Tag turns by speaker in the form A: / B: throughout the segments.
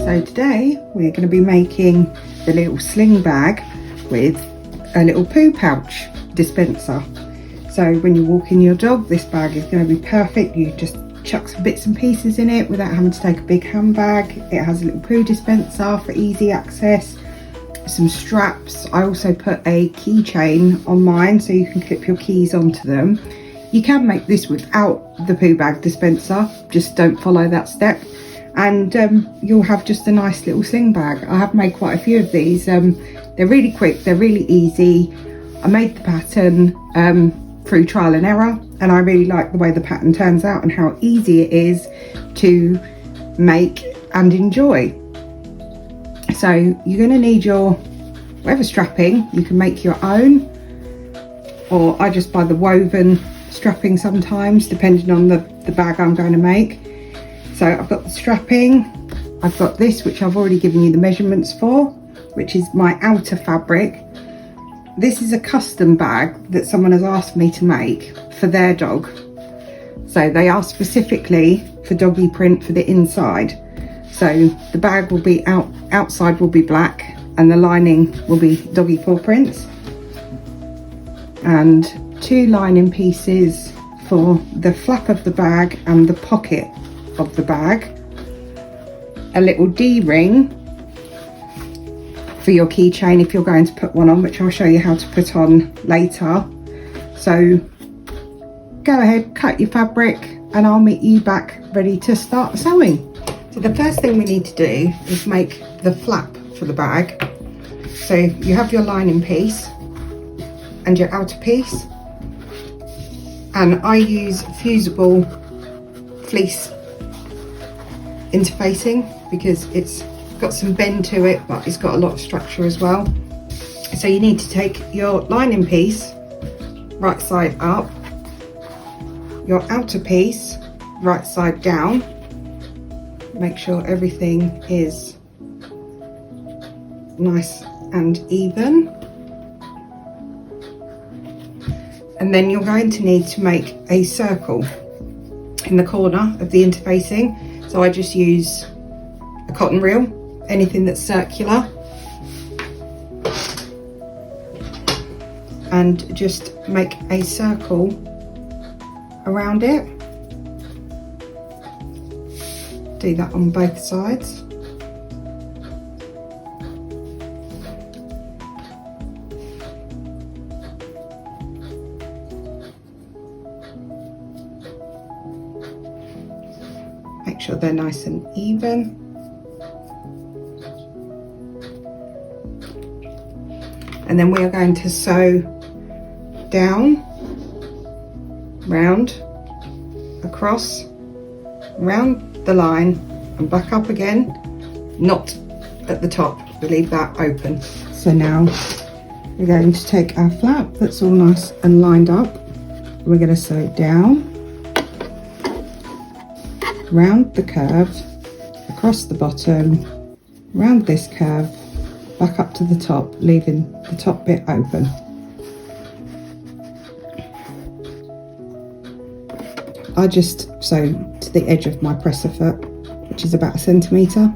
A: So today we're going to be making the little sling bag with a little poo pouch dispenser. So when you're walking your dog, this bag is going to be perfect. You just chuck some bits and pieces in it without having to take a big handbag. It has a little poo dispenser for easy access, some straps. I also put a keychain on mine so you can clip your keys onto them. You can make this without the poo bag dispenser, just don't follow that step, and you'll have just a nice little sling bag. I have made quite a few of these. They're really quick, they're really easy. I made the pattern through trial and error, and I really like the way the pattern turns out and how easy it is to make and enjoy. So you're going to need your whatever strapping. You can make your own, or I just buy the woven strapping sometimes, depending on the bag I'm going to make. So I've got the strapping, I've got this, which I've already given you the measurements for, which is my outer fabric. This is a custom bag that someone has asked me to make for their dog. So they asked specifically for doggy print for the inside. So the bag will be outside will be black, and the lining will be doggy paw prints. And 2 lining pieces for the flap of the bag and the pocket of the bag. A little D-ring for your keychain if you're going to put one on, which I'll show you how to put on later. So go ahead, cut your fabric, and I'll meet you back ready to start sewing. So the first thing we need to do is make the flap for the bag. So you have your lining piece and your outer piece, and I use fusible fleece interfacing because it's got some bend to it, but it's got a lot of structure as well. So you need to take your lining piece right side up, your outer piece right side down, make sure everything is nice and even, and then you're going to need to make a circle in the corner of the interfacing. So I just use a cotton reel, anything that's circular, and just make a circle around it. Do that on both sides. Make sure they're nice and even. And then we are going to sew down, round, across, round the line, and back up again, not at the top, we'll leave that open. So now we're going to take our flap that's all nice and lined up, we're going to sew it down, round the curve, across the bottom, round this curve, back up to the top, leaving the top bit open. I just sew to the edge of my presser foot, which is about 1 centimetre,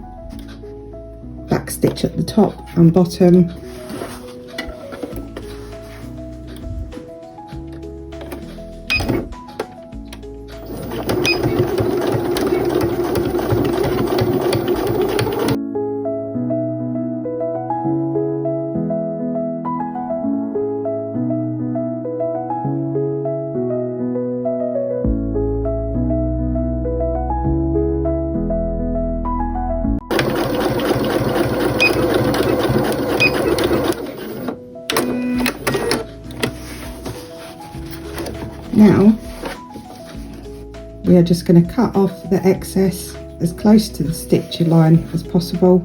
A: back stitch at the top and bottom, Now we are just going to cut off the excess as close to the stitch line as possible.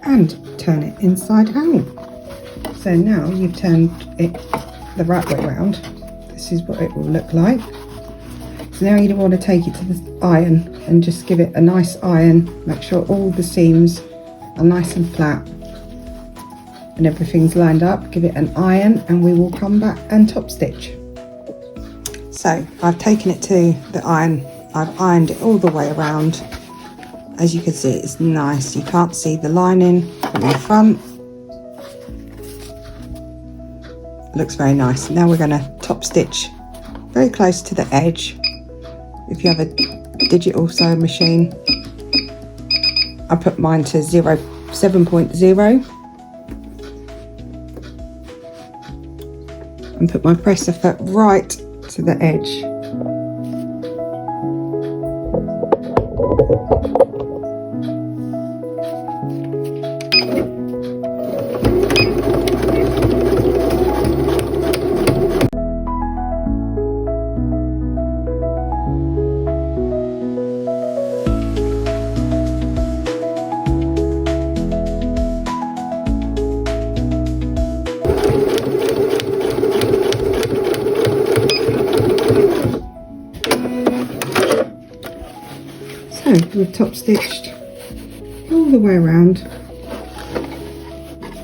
A: And turn it inside out. So now you've turned it the right way around. This is what it will look like. So now you want to take it to the iron and just give it a nice iron. Make sure all the seams are nice and flat and everything's lined up. Give it an iron and we will come back and top stitch. So I've taken it to the iron. I've ironed it all the way around. As you can see, it's nice. You can't see the lining from the front. Looks very nice. Now we're going to top stitch very close to the edge. If you have a digital sewing machine, I put mine to 7.0 and put my presser foot right to the edge. So we've top stitched all the way around.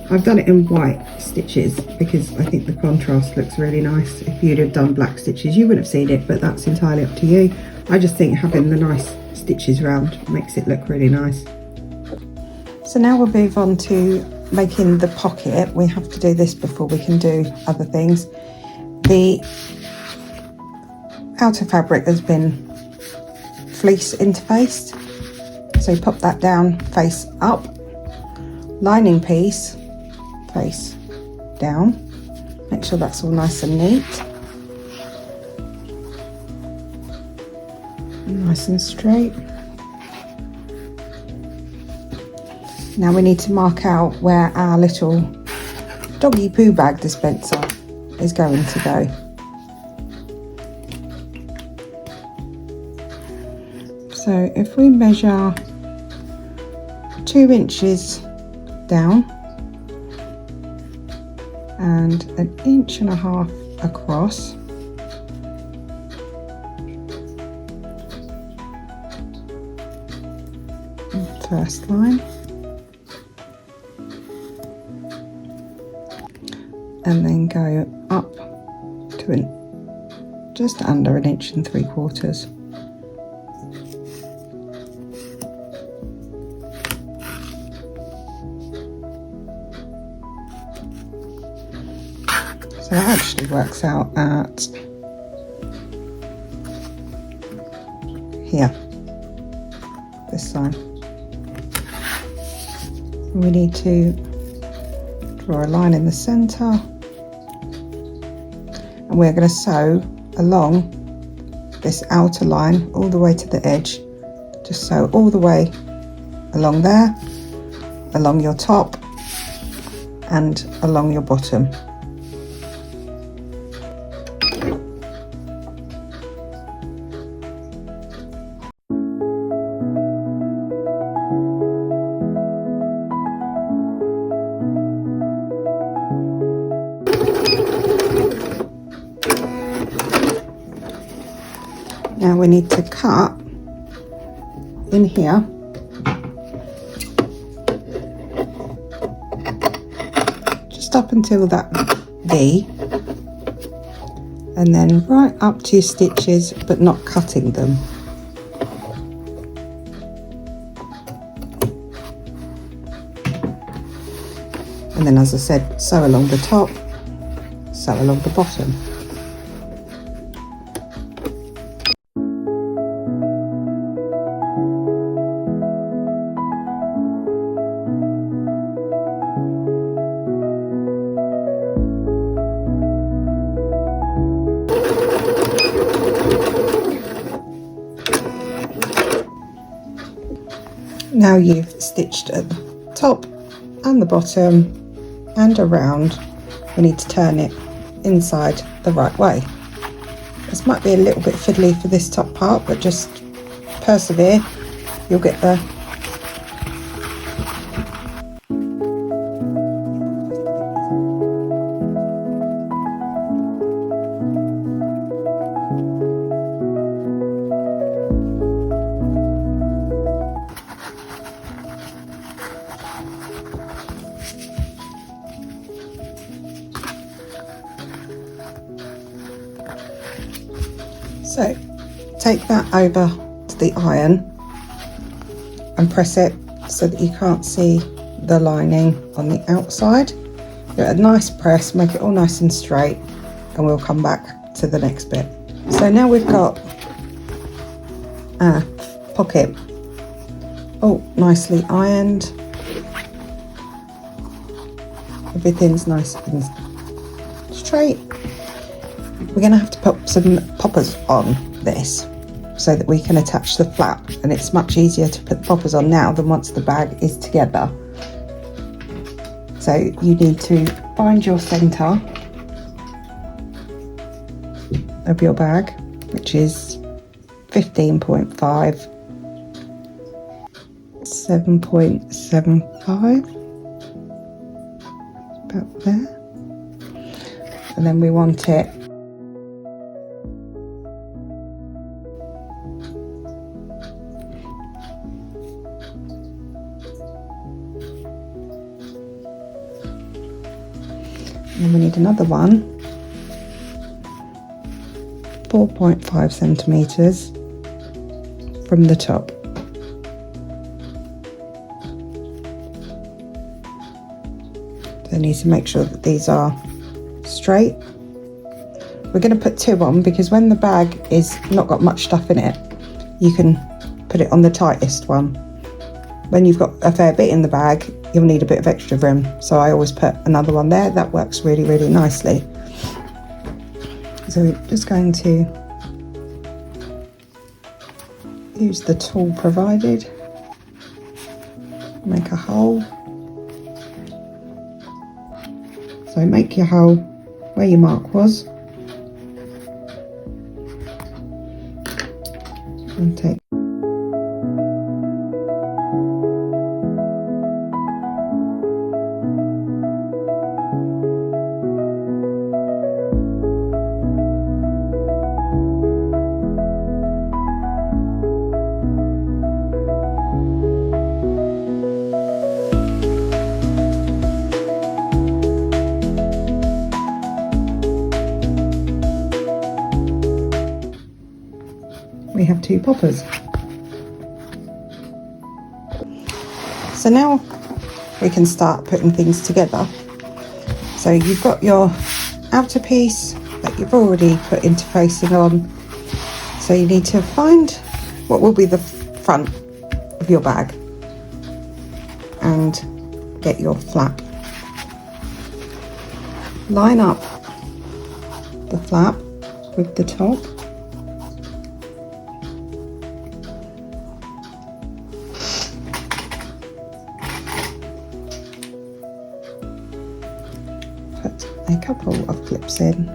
A: I've done it in white stitches because I think the contrast looks really nice. If you'd have done black stitches you wouldn't have seen it, but that's entirely up to you. I just think having the nice stitches round makes it look really nice. So now we'll move on to making the pocket. We have to do this before we can do other things. The outer fabric has been fleece interfaced, so you pop that down face up, lining piece face down, make sure that's all nice and neat, nice and straight. Now we need to mark out where our little doggy poo bag dispenser is going to go. So if we measure 2 inches down and 1.5 inches across, first line, and then go up to just under 1.75 inches. So that actually works out at here, this side. We need to draw a line in the centre, and we're going to sew along this outer line all the way to the edge. Just sew all the way along there, along your top and along your bottom. Now we need to cut in here just up until that V, and then right up to your stitches, but not cutting them. And then, as I said, sew along the top, sew along the bottom. Now you've stitched at the top and the bottom and around, we need to turn it inside the right way. This might be a little bit fiddly for this top part, but just persevere, you'll get there. take that over to the iron and press it so that you can't see the lining on the outside. Give it a nice press, make it all nice and straight, and we'll come back to the next bit. So now we've got our pocket all nicely ironed. Everything's nice and straight. We're going to have to put some poppers on this so that we can attach the flap, and it's much easier to put the poppers on now than once the bag is together. So you need to find your centre of your bag, which is 15.5, 7.75, about there. And then we want it and then we need another one, 4.5 centimetres from the top. So I need to make sure that these are straight. We're going to put 2 on because when the bag is not got much stuff in it, you can put it on the tightest one. When you've got a fair bit in the bag, you'll need a bit of extra room, so I always put another one there. That works really, really nicely. So we're just going to use the tool provided, make a hole. So make your hole where your mark was and take we have 2 poppers. So now we can start putting things together. So you've got your outer piece that you've already put interfacing on. So you need to find what will be the front of your bag and get your flap. Line up the flap with the top. A couple of clips in.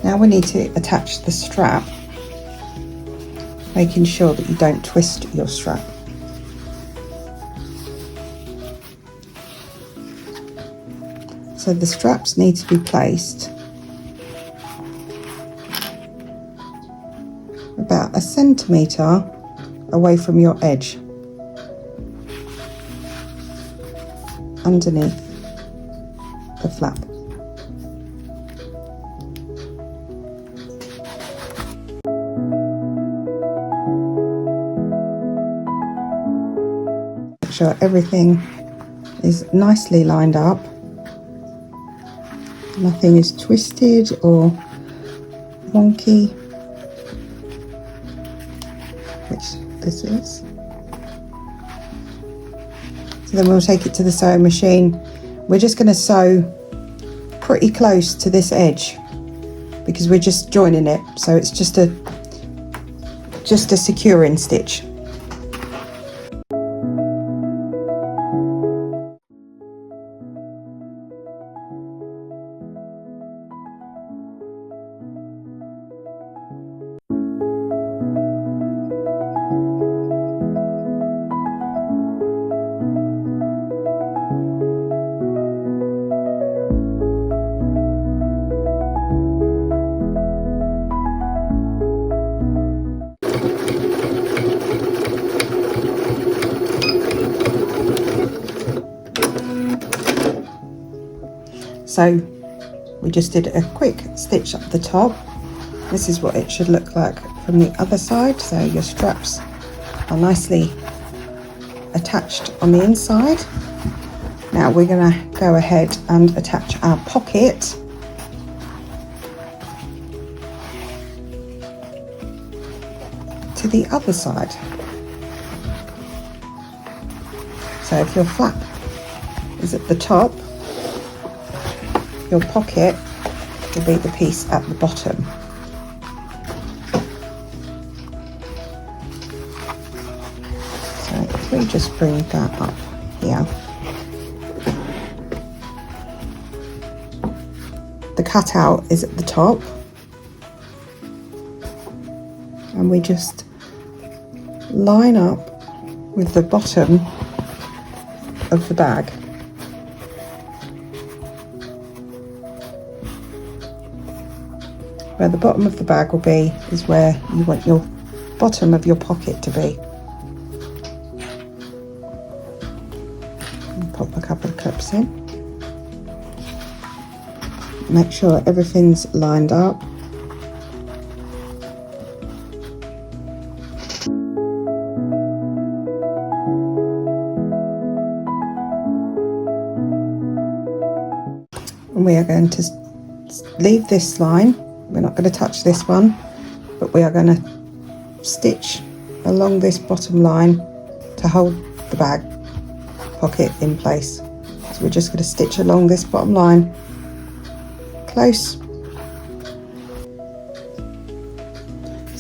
A: Now we need to attach the strap, making sure that you don't twist your strap. So the straps need to be placed about 1 centimetre away from your edge, underneath the flap. Make sure everything is nicely lined up, nothing is twisted or wonky, which this is. So then we'll take it to the sewing machine. We're just going to sew pretty close to this edge because we're just joining it, so it's just a securing stitch. So we just did a quick stitch up the top. This is what it should look like from the other side. So your straps are nicely attached on the inside. Now we're going to go ahead and attach our pocket to the other side. So if your flap is at the top, your pocket will be the piece at the bottom. So if we just bring that up here, the cutout is at the top, and we just line up with the bottom of the bag. Where the bottom of the bag will be is where you want your bottom of your pocket to be. And pop a couple of clips in. Make sure everything's lined up. And we are going to leave this line. We're not going to touch this one, but we are going to stitch along this bottom line to hold the bag pocket in place. So we're just going to stitch along this bottom line close.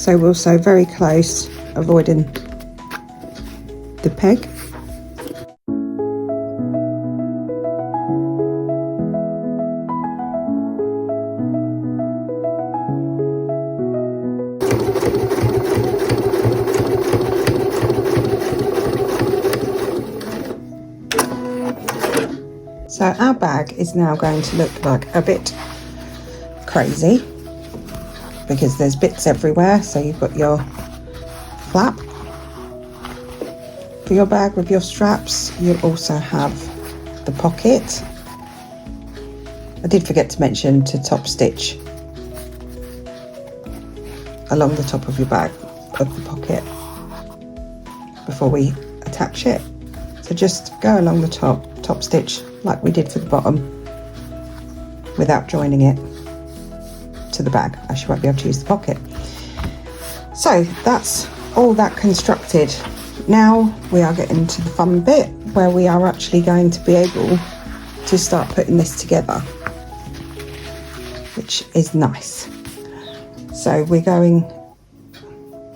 A: So we'll sew very close, avoiding the peg. So our bag is now going to look like a bit crazy because there's bits everywhere. So you've got your flap for your bag with your straps. You'll also have the pocket. I did forget to mention to top stitch along the top of your bag of the pocket before we attach it. So just go along the top stitch like we did for the bottom without joining it to the bag, as you won't be able to use the pocket. So that's all that constructed. Now we are getting to the fun bit where we are actually going to be able to start putting this together, which is nice. So we're going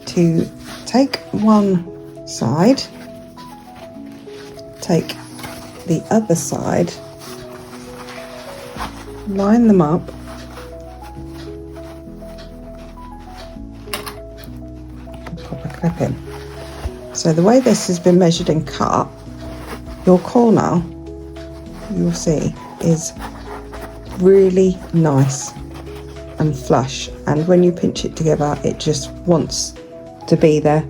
A: to take one side, take the other side, line them up, and pop a clip in. So the way this has been measured and cut, your corner, you'll see, is really nice and flush, and when you pinch it together it just wants to be there.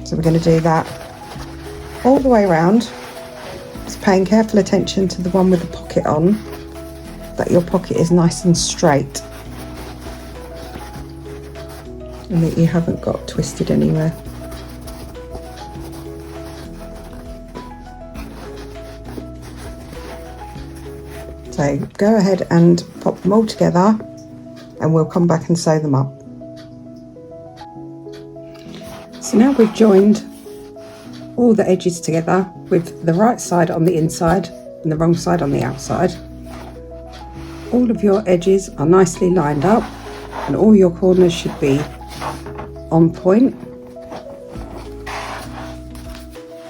A: So we're going to do that all the way around. Just paying careful attention to the one with the pocket on, that your pocket is nice and straight and that you haven't got twisted anywhere. So go ahead and pop them all together and we'll come back and sew them up. So now we've joined all the edges together with the right side on the inside and the wrong side on the outside. All of your edges are nicely lined up and all your corners should be on point.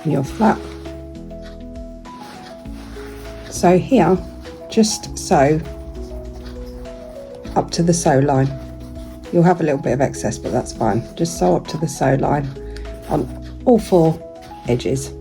A: And your flap. So here, just sew up to the sew line. You'll have a little bit of excess, but that's fine. Just sew up to the sew line on all four edges.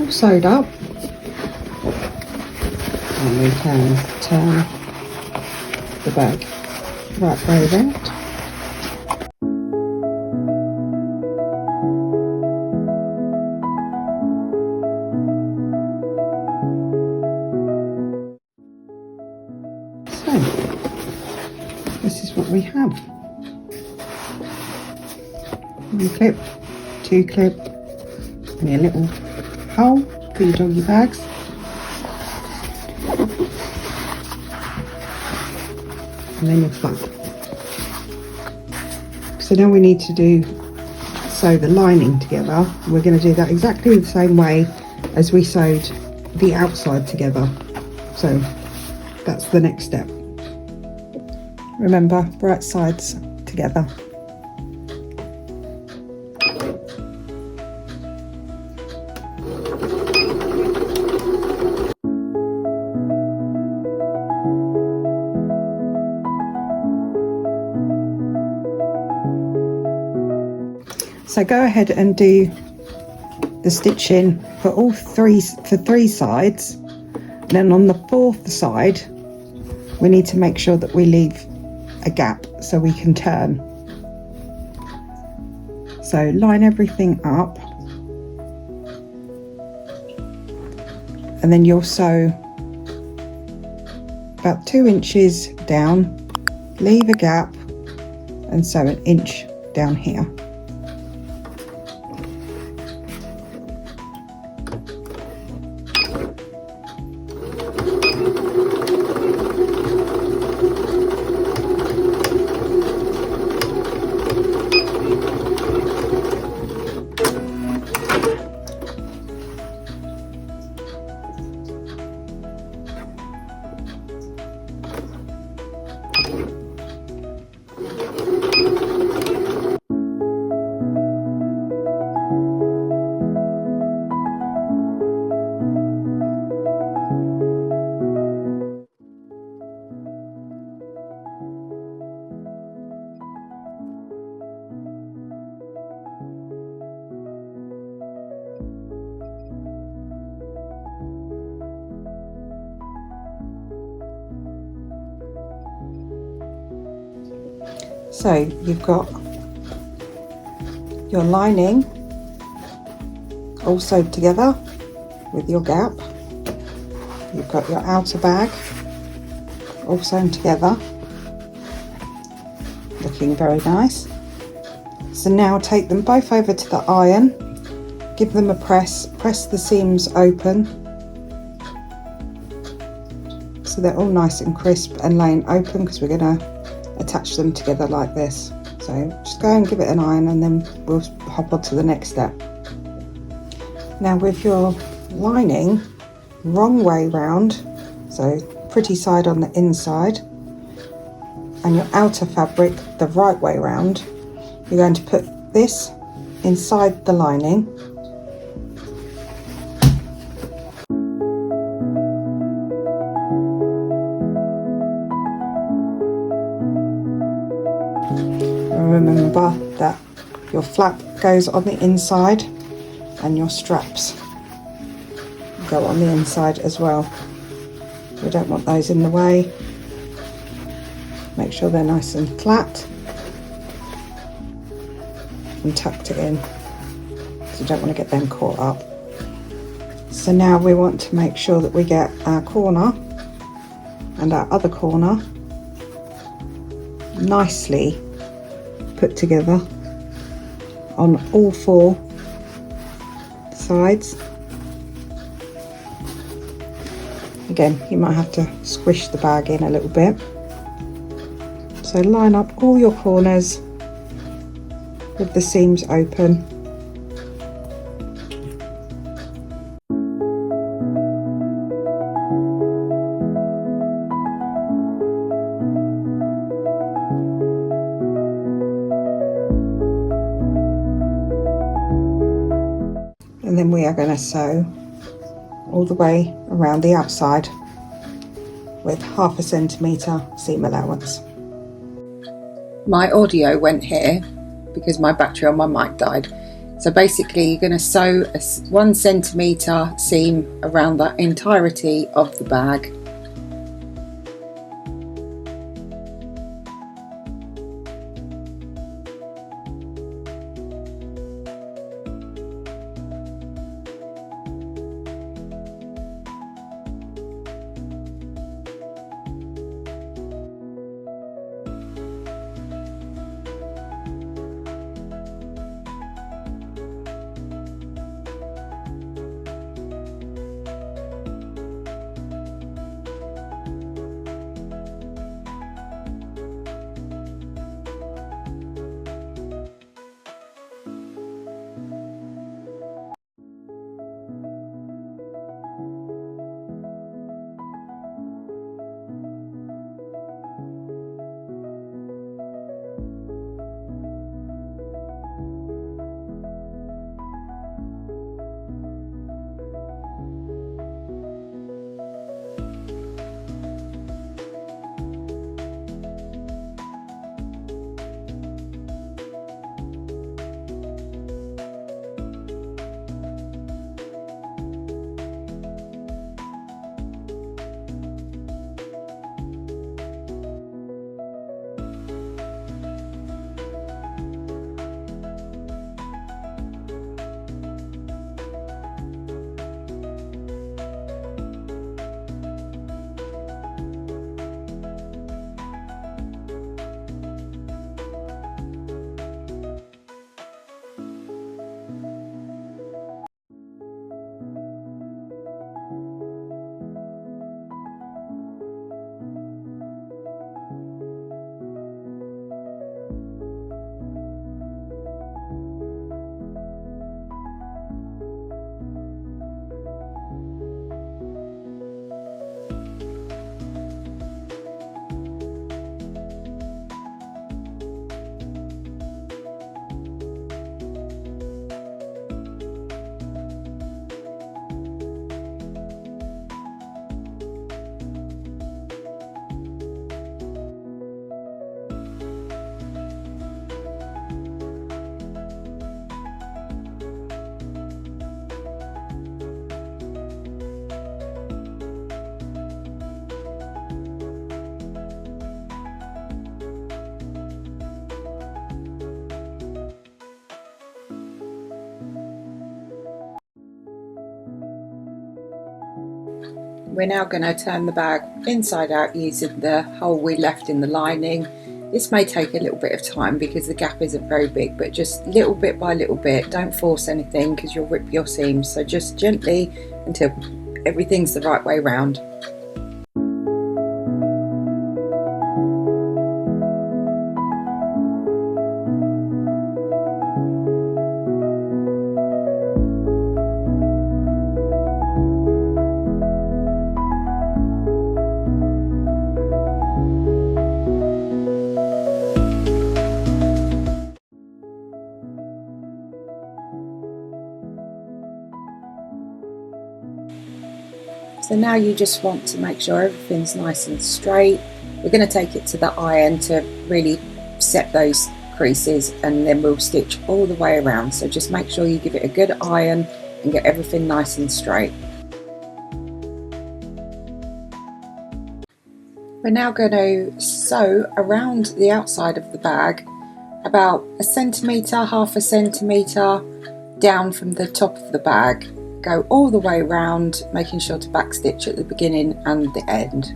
A: all sewed up, and we can turn the bag right way around. So this is what we have. 1 clip, 2 clip, and a little hole for your doggy bags. And then your flap. So now we need to sew the lining together. We're going to do that exactly the same way as we sewed the outside together. So that's the next step. Remember, right sides together. So go ahead and do the stitching for three sides, and then on the 4th side we need to make sure that we leave a gap so we can turn. So line everything up, and then you'll sew about 2 inches down, leave a gap, and sew 1 inch down here. So you've got your lining all sewed together with your gap. You've got your outer bag all sewn together, looking very nice. So now take them both over to the iron, give them a press the seams open so they're all nice and crisp and laying open, because we're going to attach them together like this. So just go and give it an iron, and then we'll hop on to the next step. Now with your lining wrong way round, so pretty side on the inside, and your outer fabric the right way round, you're going to put this inside the lining, and remember that your flap goes on the inside and your straps go on the inside as well. We don't want those in the way. Make sure they're nice and flat and tucked it in, because you don't want to get them caught up. So now we want to make sure that we get our corner and our other corner nicely put together on all 4 sides. Again, you might have to squish the bag in a little bit. So line up all your corners with the seams open. And then we are going to sew all the way around the outside with 1/2 centimetre seam allowance. My audio went here because my battery on my mic died. So basically you're going to sew a 1 centimetre seam around the entirety of the bag. We're now going to turn the bag inside out using the hole we left in the lining. This may take a little bit of time because the gap isn't very big, but just little bit by little bit. Don't force anything because you'll rip your seams, so just gently until everything's the right way round. So now you just want to make sure everything's nice and straight. We're going to take it to the iron to really set those creases, and then we'll stitch all the way around. So just make sure you give it a good iron and get everything nice and straight. We're now going to sew around the outside of the bag about 1 centimetre, half a centimetre down from the top of the bag. Go all the way around, making sure to backstitch at the beginning and the end.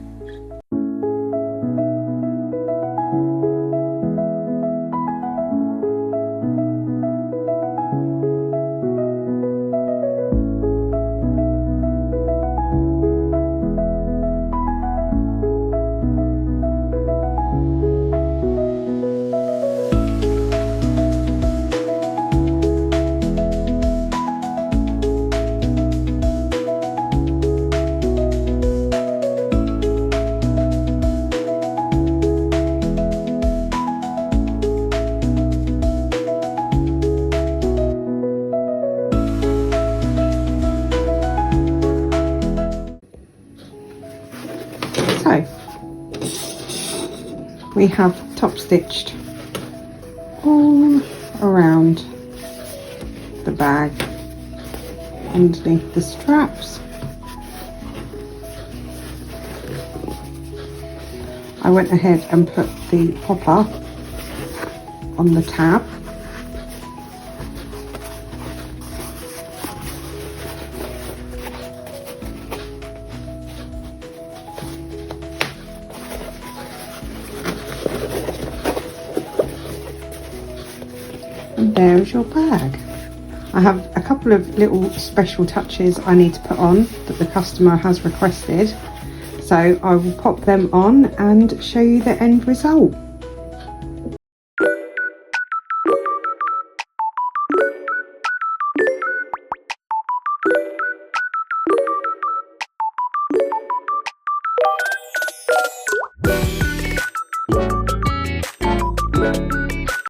A: So we have top stitched all around the bag underneath the straps. I went ahead and put the popper on the tab. And there's your bag. I have a couple of little special touches I need to put on that the customer has requested, so I will pop them on and show you the end result.